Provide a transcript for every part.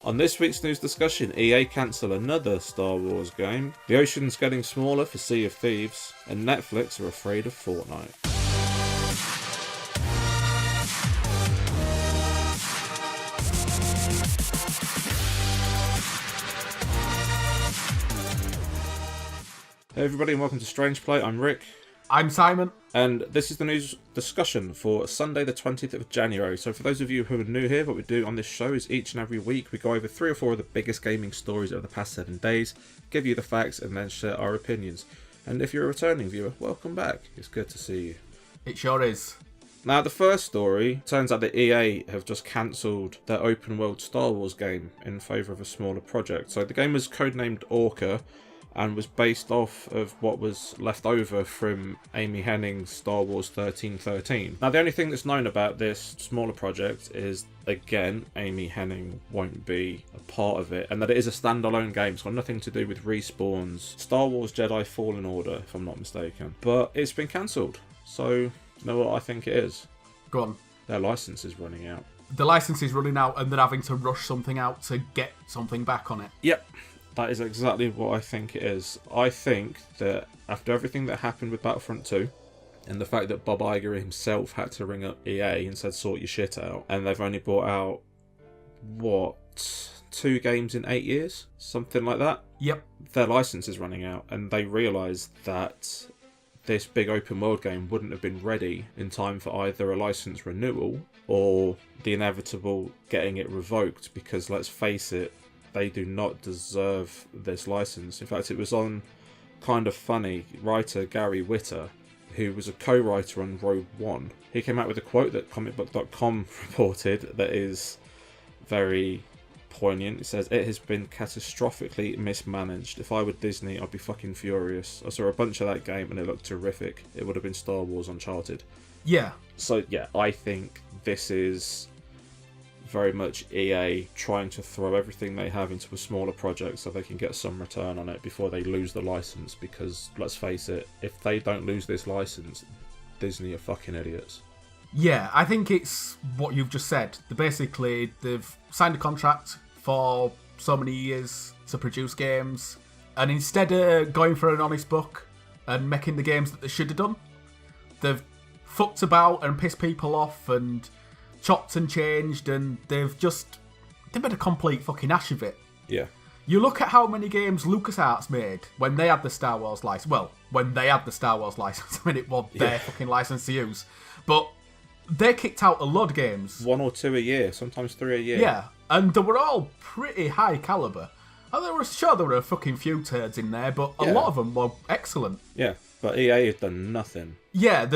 On this week's news discussion, EA cancel another Star Wars game, the ocean's getting smaller for Sea of Thieves, and Netflix are afraid of Fortnite. Hey everybody and welcome to Strange Play, I'm Rik. I'm Simon. And this is the news discussion for Sunday the 20th of January. So for those of you who are new here, what we do on this show is each and every week we go over 3 or 4 of the biggest gaming stories of the past 7 days, give you the facts and then share our opinions. And if you're a returning viewer, welcome back. It's good to see you. It sure is. Now the first story, turns out that EA have just cancelled their open world Star Wars game in favour of a smaller project. So the game was codenamed Orca, and was based off of what was left over from Amy Hennig's Star Wars 1313. Now the only thing that's known about this smaller project is, again, Amy Hennig won't be a part of it, and that it is a standalone game. It's got nothing to do with Respawn's Star Wars Jedi Fallen Order, if I'm not mistaken. But it's been cancelled, so you know what I think it is? Go on. Their licence is running out. The licence is running out and they're having to rush something out to get something back on it. Yep. That is exactly what I think it is. I think that after everything that happened with Battlefront 2, and the fact that Bob Iger himself had to ring up EA and said, sort your shit out, and they've only brought out, 2 games in 8 years? Something like that? Yep. Their license is running out, and they realised that this big open world game wouldn't have been ready in time for either a license renewal or the inevitable getting it revoked, because let's face it, they do not deserve this license. In fact, it was on Kind of Funny, writer Gary Whitta, who was a co-writer on Rogue One. He came out with a quote that comicbook.com reported that is very poignant. It says, "It has been catastrophically mismanaged. If I were Disney, I'd be fucking furious. I saw a bunch of that game and it looked terrific. It would have been Star Wars Uncharted." Yeah. So yeah, I think this is very much EA trying to throw everything they have into a smaller project so they can get some return on it before they lose the license, because let's face it, if they don't lose this license, Disney are fucking idiots. Yeah, I think it's what you've just said. They've signed a contract for so many years to produce games, and instead of going for an honest book and making the games that they should have done, they've fucked about and pissed people off and chopped and changed, and they've made a complete fucking ash of it. Yeah. You look at how many games LucasArts made when they had the Star Wars license. Well, when they had the Star Wars license, I mean, it was their fucking license to use. But they kicked out a load of games. 1 or 2 a year, sometimes 3 a year. Yeah, and they were all pretty high caliber. And there were a fucking few turds in there, but a lot of them were excellent. Yeah, but EA have done nothing. Yeah,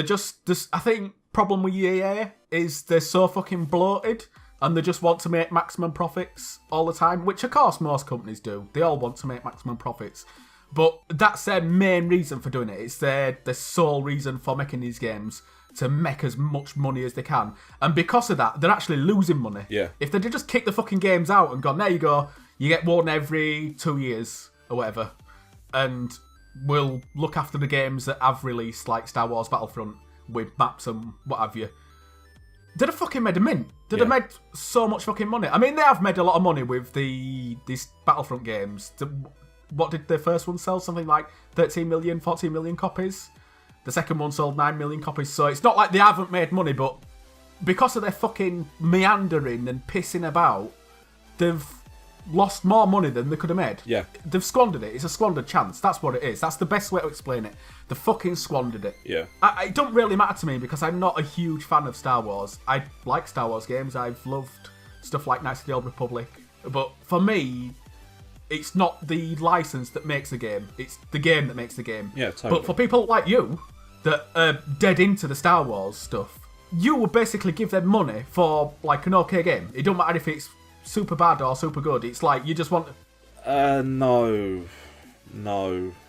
I think problem with EA is they're so fucking bloated and they just want to make maximum profits all the time, which of course most companies do. They all want to make maximum profits. But that's their main reason for doing it. It's their sole reason for making these games, to make as much money as they can. And because of that, they're actually losing money. Yeah. If they just kick the fucking games out and gone, there you go, you get one every 2 years or whatever, and we'll look after the games that have released, like Star Wars Battlefront, with maps and what have you. They'd have fucking made a mint. They'd have made so much fucking money. I mean, they have made a lot of money with these Battlefront games. What did the first one sell? Something like 13 million, 14 million copies. The second one sold 9 million copies. So it's not like they haven't made money, but because of their fucking meandering and pissing about, they've lost more money than they could have made. Yeah. They've squandered it. It's a squandered chance. That's what it is. That's the best way to explain it. They fucking squandered it. Yeah. It don't really matter to me because I'm not a huge fan of Star Wars. I like Star Wars games. I've loved stuff like Knights of the Old Republic. But for me, it's not the license that makes the game. It's the game that makes the game. Yeah, totally. But for people like you that are dead into the Star Wars stuff, you would basically give them money for like an okay game. It don't matter if it's super bad or super good. It's like you just want... No.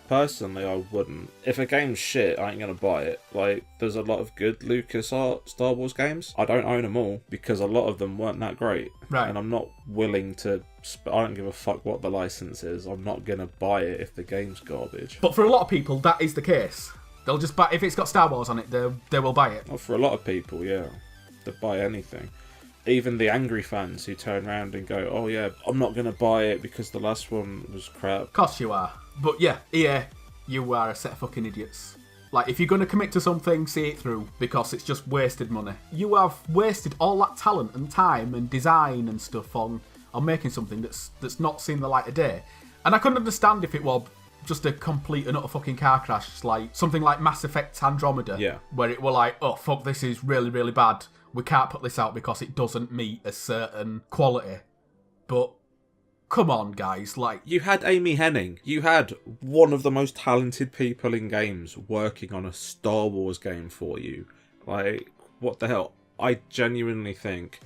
Personally, I wouldn't. If a game's shit, I ain't gonna buy it. Like, there's a lot of good LucasArts Star Wars games. I don't own them all because a lot of them weren't that great. Right. And I'm not willing to... I don't give a fuck what the license is. I'm not gonna buy it if the game's garbage. But for a lot of people, that is the case. They'll just buy... If it's got Star Wars on it, they will buy it. Well, for a lot of people, yeah. They buy anything. even the angry fans who turn around and go, oh yeah, I'm not going to buy it because the last one was crap. Of course you are. But yeah, EA, you are a set of fucking idiots. Like, if you're going to commit to something, see it through, because it's just wasted money. You have wasted all that talent and time and design and stuff on making something that's not seen the light of day. And I couldn't understand if it was just a complete and utter fucking car crash, like something like Mass Effect Andromeda, where it were like, oh fuck, this is really, really bad. We can't put this out because it doesn't meet a certain quality. But come on, guys, like... You had Amy Hennig. You had one of the most talented people in games working on a Star Wars game for you. Like, what the hell? I genuinely think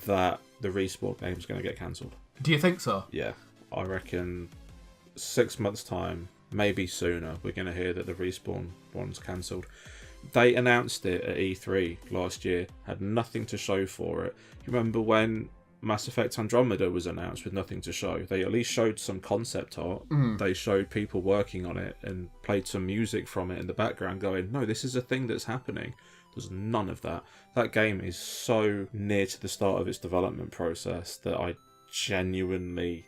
that the Respawn game is going to get cancelled. Do you think so? Yeah. I reckon 6 months' time, maybe sooner, we're going to hear that the Respawn one's cancelled. They announced it at E3 last year, had nothing to show for it. You remember when Mass Effect Andromeda was announced with nothing to show? They at least showed some concept art. They showed people working on it and played some music from it in the background going, no, this is a thing that's happening. There's none of that. That game is so near to the start of its development process that I genuinely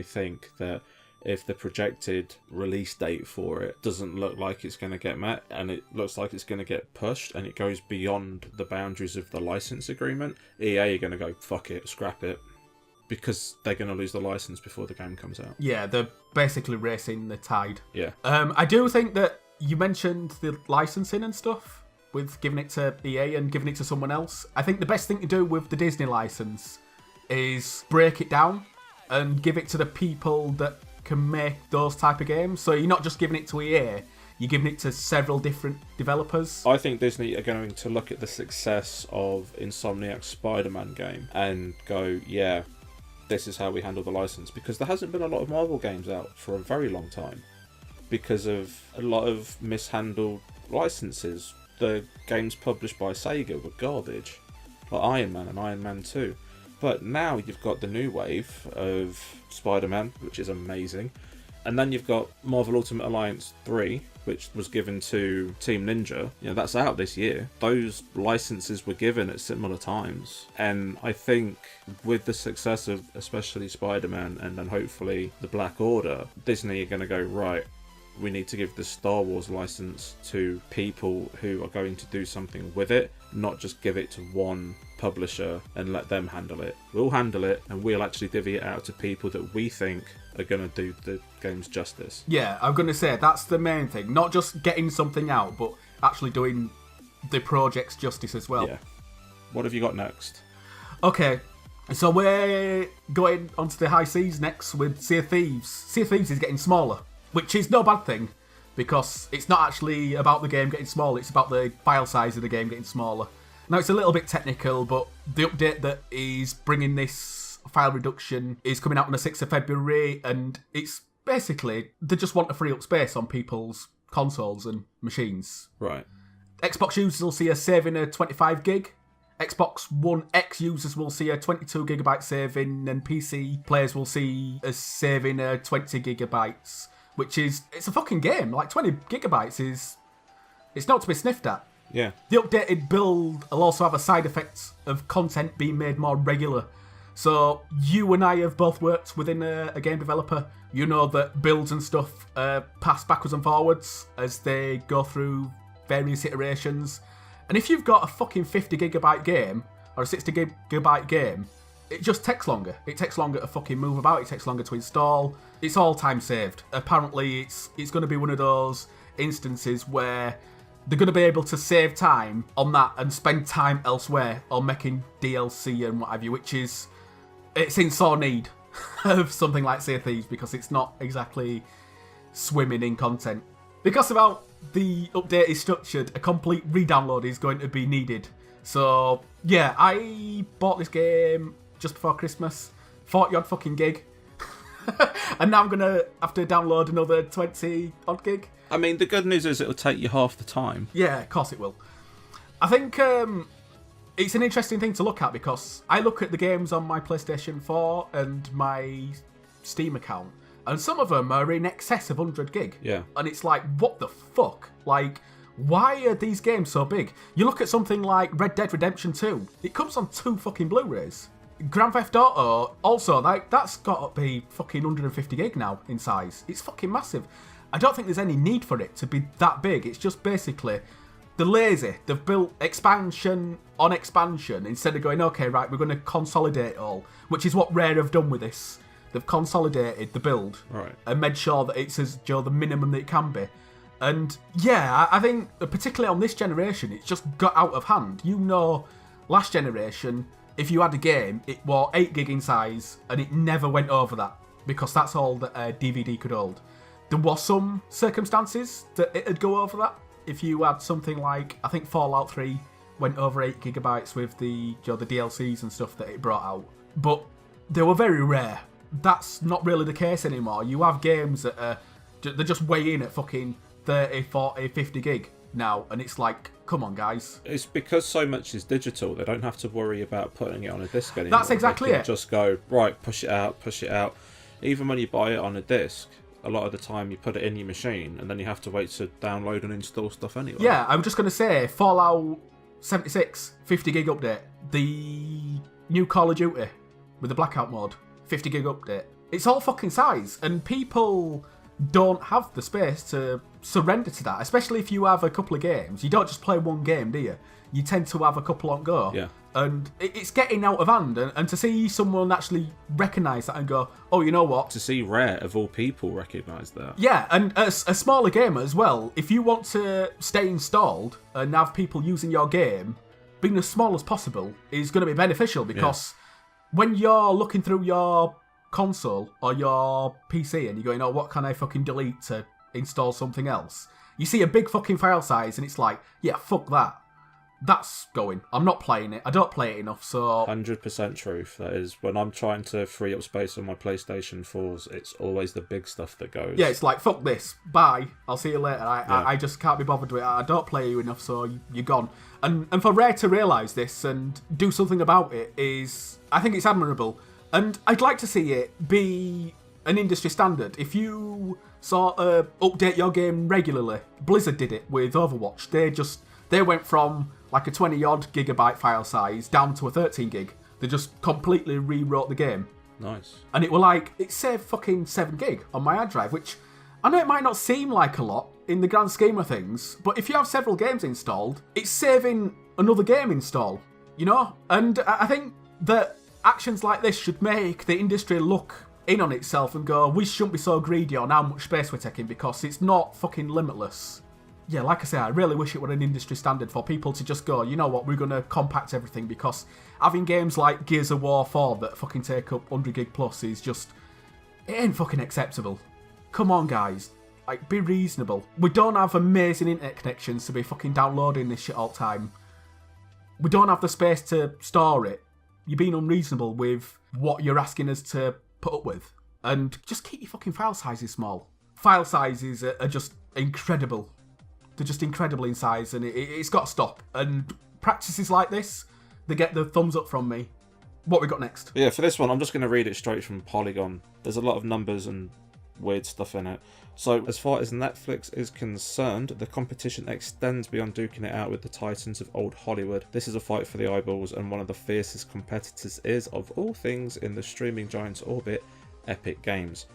think that if the projected release date for it doesn't look like it's going to get met, and it looks like it's going to get pushed, and it goes beyond the boundaries of the license agreement, EA are going to go, fuck it, scrap it, because they're going to lose the license before the game comes out. Yeah, they're basically racing the tide. Yeah. I do think that you mentioned the licensing and stuff, with giving it to EA and giving it to someone else. I think the best thing to do with the Disney license is break it down and give it to the people that can make those type of games. So you're not just giving it to EA, you're giving it to several different developers. I think Disney are going to look at the success of Insomniac's Spider-Man game and go, yeah, this is how we handle the license, because there hasn't been a lot of Marvel games out for a very long time because of a lot of mishandled licenses. The games published by Sega were garbage, like Iron Man and Iron Man 2. But now you've got the new wave of Spider-Man, which is amazing. And then you've got Marvel Ultimate Alliance 3, which was given to Team Ninja. You know, that's out this year. Those licenses were given at similar times. And I think with the success of especially Spider-Man and then hopefully the Black Order, Disney are going to go, right, we need to give the Star Wars license to people who are going to do something with it, not just give it to one publisher and let them handle it. We'll handle it and we'll actually divvy it out to people that we think are going to do the game's justice. Yeah, I'm going to say that's the main thing. Not just getting something out, but actually doing the project's justice as well. Yeah. What have you got next? Okay, so we're going onto the high seas next with Sea of Thieves. Sea of Thieves is getting smaller, which is no bad thing, because it's not actually about the game getting smaller, it's about the file size of the game getting smaller. Now, it's a little bit technical, but the update that is bringing this file reduction is coming out on the 6th of February, and it's basically, they just want to free up space on people's consoles and machines. Right. Xbox users will see a saving of 25 gig. Xbox One X users will see a 22 gigabyte saving, and PC players will see a saving of 20 gigabytes. Which is, it's a fucking game. Like, 20 gigabytes is, it's not to be sniffed at. Yeah. The updated build will also have a side effect of content being made more regular. So, you and I have both worked within a game developer. You know that builds and stuff pass backwards and forwards as they go through various iterations. And if you've got a fucking 50 gigabyte game, or a 60 gigabyte game, it just takes longer. It takes longer to fucking move about. It takes longer to install. It's all time saved. Apparently, it's going to be one of those instances where they're going to be able to save time on that and spend time elsewhere on making DLC and what have you, which is, it's in sore need of something like Sea of Thieves, because it's not exactly swimming in content. Because of how the update is structured, a complete re-download is going to be needed. So, yeah, I bought this game just before Christmas, 40 odd fucking gig, and now I'm gonna have to download another 20 odd gig. I mean, the good news is it'll take you half the time. Yeah, of course it will. I think it's an interesting thing to look at, because I look at the games on my PlayStation 4 and my Steam account, and some of them are in excess of 100 gig. Yeah. And it's like, what the fuck? Like, Why are these games so big? You look at something like Red Dead Redemption 2. It comes on 2 fucking Blu-rays. Grand Theft Auto, also, that's got to be fucking 150 gig now in size. It's fucking massive. I don't think there's any need for it to be that big. It's just basically, they're lazy. They've built expansion on expansion instead of going, okay, right, we're going to consolidate it all, which is what Rare have done with this. They've consolidated the build and made sure that it's as the minimum that it can be. And yeah, I think particularly on this generation, it's just got out of hand. You know, last generation, if you had a game, it was 8 gig in size and it never went over that because that's all that a DVD could hold. There were some circumstances that it'd go over that. If you had something like, I think Fallout 3 went over 8 gigabytes with the DLCs and stuff that it brought out. But they were very rare. That's not really the case anymore. You have games that they're just way in at fucking 30, 40, 50 gig now, and it's like, come on, guys. It's because so much is digital, they don't have to worry about putting it on a disc anymore. That's exactly it. Just go, right, push it out. Even when you buy it on a disc, a lot of the time you put it in your machine, and then you have to wait to download and install stuff anyway. Yeah, I'm just going to say, Fallout 76, 50 gig update. The new Call of Duty with the Blackout mode, 50 gig update. It's all fucking size, and people don't have the space to surrender to that, especially if you have a couple of games. You don't just play one game, do you? You tend to have a couple on go. Yeah. And it's getting out of hand, and to see someone actually recognise that and go, oh, you know what? To see Rare, of all people, recognise that. Yeah, and as a smaller gamer as well, if you want to stay installed and have people using your game, being as small as possible is going to be beneficial because when you're looking through your console or your PC and you're going, oh, what can I fucking delete to install something else? You see a big fucking file size and it's like, yeah, fuck that. That's going. I'm not playing it. I don't play it enough, so... 100% truth. That is, when I'm trying to free up space on my PlayStation 4s, it's always the big stuff that goes. Yeah, it's like, fuck this. Bye. I'll see you later. I just can't be bothered with it. I don't play you enough, so you're gone. And for Rare to realise this and do something about it is... I think it's admirable. And I'd like to see it be an industry standard. If you sort of update your game regularly, Blizzard did it with Overwatch. They went from like a 20-odd gigabyte file size down to a 13 gig. They just completely rewrote the game. Nice. And it were like, it saved fucking 7 gig on my hard drive, which I know it might not seem like a lot in the grand scheme of things, but if you have several games installed, it's saving another game install, you know? And I think that actions like this should make the industry look in on itself and go, we shouldn't be so greedy on how much space we're taking because it's not fucking limitless. Yeah, like I say, I really wish it were an industry standard for people to just go, you know what, we're going to compact everything because having games like Gears of War 4 that fucking take up 100 gig plus is just, it ain't fucking acceptable. Come on, guys. Like, be reasonable. We don't have amazing internet connections to be fucking downloading this shit all the time. We don't have the space to store it. You're being unreasonable with what you're asking us to put up with. And just keep your fucking file sizes small. File sizes are just incredible. They're just incredible in size, and it's got to stop. And practices like this, they get the thumbs up from me. What we got next? Yeah, for this one, I'm just going to read it straight from Polygon. There's a lot of numbers and weird stuff in it. So, as far as Netflix is concerned, the competition extends beyond duking it out with the titans of old Hollywood. This is a fight for the eyeballs, and one of the fiercest competitors is, of all things in the streaming giant's orbit, Epic Games.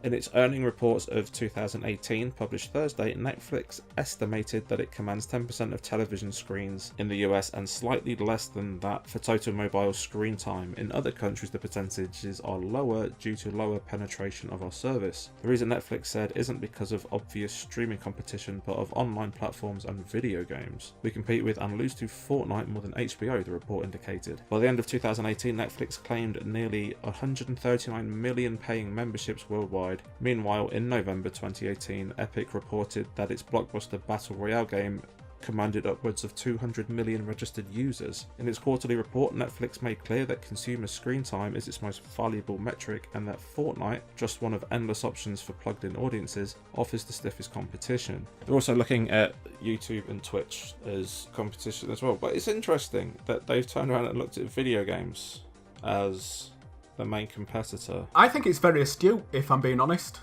In its earning reports of 2018, published Thursday, Netflix estimated that it commands 10% of television screens in the US and slightly less than that for total mobile screen time. In other countries, the percentages are lower due to lower penetration of our service. The reason Netflix said isn't because of obvious streaming competition, but of online platforms and video games. We compete with and lose to Fortnite more than HBO, the report indicated. By the end of 2018, Netflix claimed nearly 139 million paying memberships worldwide. Meanwhile, in November 2018, Epic reported that its blockbuster Battle Royale game commanded upwards of 200 million registered users. In its quarterly report, Netflix made clear that consumer screen time is its most valuable metric and that Fortnite, just one of endless options for plugged-in audiences, offers the stiffest competition. They're also looking at YouTube and Twitch as competition as well, but it's interesting that they've turned around and looked at video games as the main competitor. I think it's very astute, if I'm being honest.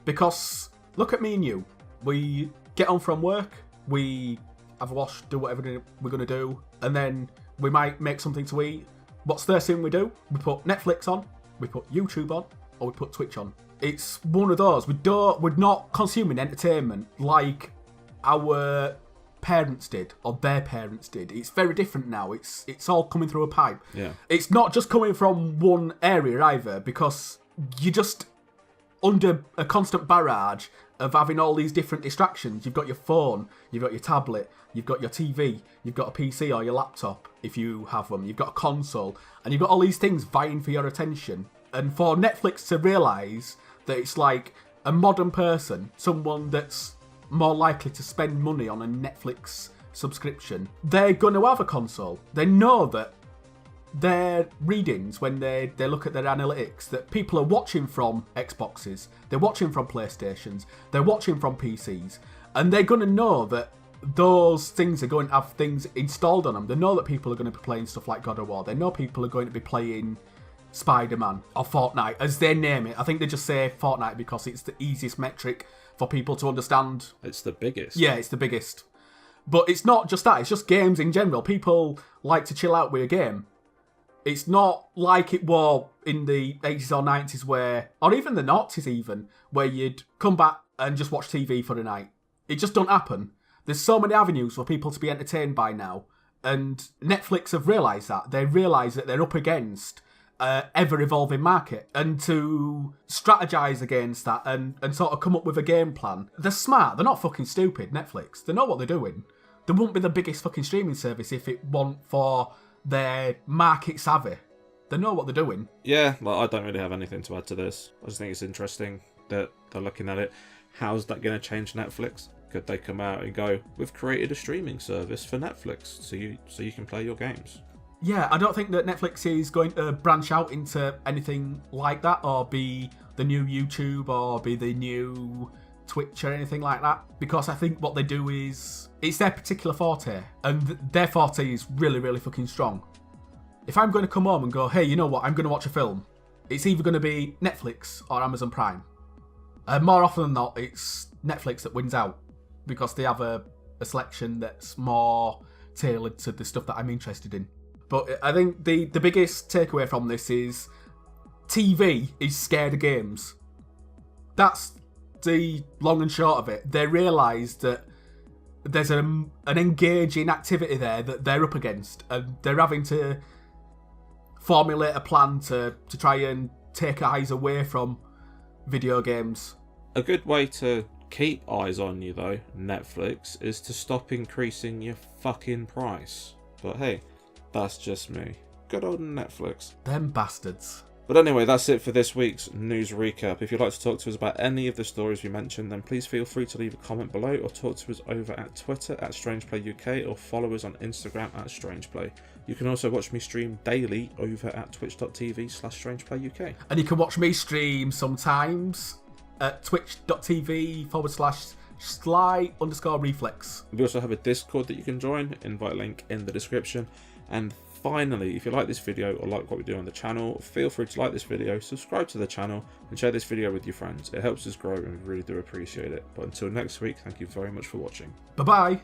Because, look at me and you. We get home from work, we have a wash, do whatever we're going to do, and then we might make something to eat. What's the first thing we do? We put Netflix on, we put YouTube on, or we put Twitch on. It's one of those. We're not consuming entertainment like our parents did or their parents did. It's very different now. It's all coming through a pipe. Yeah. It's not just coming from one area either, because you're just under a constant barrage of having all these different distractions. You've got your phone, you've got your tablet, you've got your TV, you've got a PC or your laptop if you have them, you've got a console, and you've got all these things vying for your attention. And for Netflix to realise that it's like a modern person, someone that's more likely to spend money on a Netflix subscription, they're going to have a console. They know that their readings, when they look at their analytics, that people are watching from Xboxes, they're watching from PlayStations, they're watching from PCs, and they're going to know that those things are going to have things installed on them. They know that people are going to be playing stuff like God of War. They know people are going to be playing Spider-Man or Fortnite, as they name it. I think they just say Fortnite because it's the easiest metric for people to understand. It's the biggest. Yeah, it's the biggest. But it's not just that, it's just games in general. People like to chill out with a game. It's not like it was in the 80s or 90s where, or even the 90s even, where you'd come back and just watch TV for the night. It just don't happen. There's so many avenues for people to be entertained by now. And Netflix have realised that. They realise that they're up against ever-evolving market, and to strategize against that and sort of come up with a game plan. They're smart. They're not fucking stupid, Netflix. They know what they're doing. They wouldn't be the biggest fucking streaming service if it weren't for their market savvy. They know what they're doing. Yeah, well, I don't really have anything to add to this. I just think it's interesting that they're looking at it. How's that going to change Netflix? Could they come out and go, we've created a streaming service for Netflix so you can play your games? Yeah, I don't think that Netflix is going to branch out into anything like that, or be the new YouTube, or be the new Twitch, or anything like that. Because I think what they do is, it's their particular forte, and their forte is really, really fucking strong. If I'm going to come home and go, hey, you know what, I'm going to watch a film, it's either going to be Netflix or Amazon Prime. And more often than not, it's Netflix that wins out, because they have a selection that's more tailored to the stuff that I'm interested in. But I think the biggest takeaway from this is TV is scared of games. That's the long and short of it. They realise that there's an engaging activity there that they're up against, and they're having to formulate a plan to try and take eyes away from video games. A good way to keep eyes on you, though, Netflix, is to stop increasing your fucking price. But hey, that's just me. Good old Netflix. Them bastards. But anyway, that's it for this week's news recap. If you'd like to talk to us about any of the stories we mentioned, then please feel free to leave a comment below, or talk to us over at Twitter at StrangePlayUK, or follow us on Instagram at StrangePlay. You can also watch me stream daily over at twitch.tv/StrangePlayUK. And you can watch me stream sometimes at twitch.tv/Sly_Reflex. We also have a Discord that you can join, invite link in the description. And finally, if you like this video or like what we do on the channel, feel free to like this video, subscribe to the channel, and share this video with your friends. It helps us grow and we really do appreciate it. But until next week, thank you very much for watching. Bye-bye.